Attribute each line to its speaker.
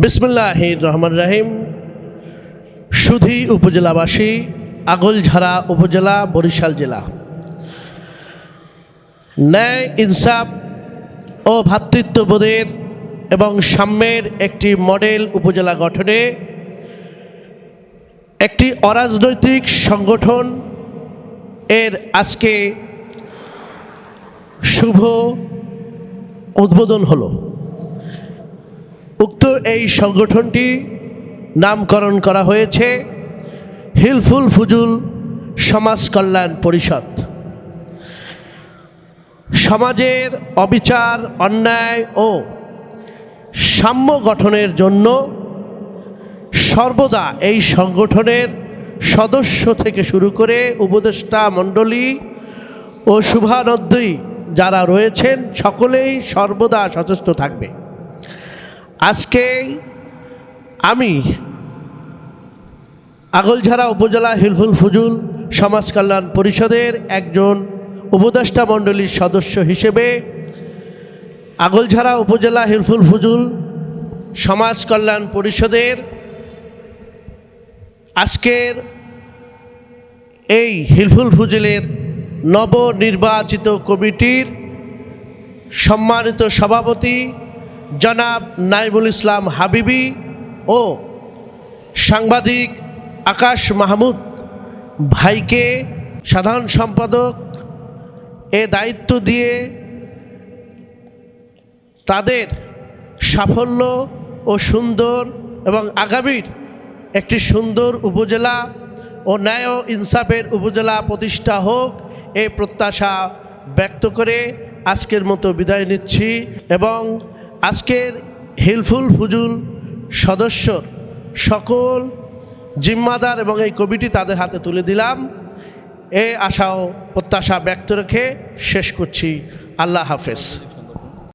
Speaker 1: বিসমিল্লাহির রহমানির রহিম। সুধী উপজেলাবাসী, আগলঝাড়া উপজেলা, বরিশাল জেলা, ন্যায়, ইনসাফ ও ভ্রাতৃত্ববোধের এবং সাম্যের একটি মডেল উপজেলা গঠনে একটি অরাজনৈতিক সংগঠন এর আজকে শুভ উদ্বোধন হলো। উক্ত এই সংগঠনটি নামকরণ করা হয়েছে হিলফুল ফুজুল সমাজ কল্যাণ পরিষদ। সমাজের অবিচার, অন্যায় ও সাম্য গঠনের জন্য সর্বদা এই সংগঠনের সদস্য থেকে শুরু করে উপদেষ্টা মণ্ডলী ও শুভানুধ্যায়ী যারা রয়েছেন সকলেই সর্বদা সচেষ্ট থাকবে। আজকে আমি আগলঝাড়া উপজেলা হিলফুল ফুজুল সমাজ কল্যাণ পরিষদের একজন উপদেষ্টা মণ্ডলীর সদস্য হিসেবে আগলঝাড়া উপজেলা হিলফুল ফুজুল সমাজ কল্যাণ পরিষদের আজকের এই হিলফুল ফুজুলের নবনির্বাচিত কমিটির সম্মানিত সভাপতি জনাব নাইমুল ইসলাম হাবিবি ও সাংবাদিক আকাশ মাহমুদ ভাইকে সাধারণ সম্পাদক এ দায়িত্ব দিয়ে তাদের সাফল্য ও সুন্দর এবং আগামীর একটি সুন্দর উপজেলা ও ন্যায় ও ইনসাফের উপজেলা প্রতিষ্ঠা হোক এই প্রত্যাশা ব্যক্ত করে আজকের মতো বিদায় নিচ্ছি এবং আজকের হিলফুল ফুজুল সদস্যর সকল জিম্মাদার এবং এই কমিটি তাদের হাতে তুলে দিলাম। এই আশা ও প্রত্যাশা ব্যক্ত রেখে শেষ করছি। আল্লাহ হাফেজ।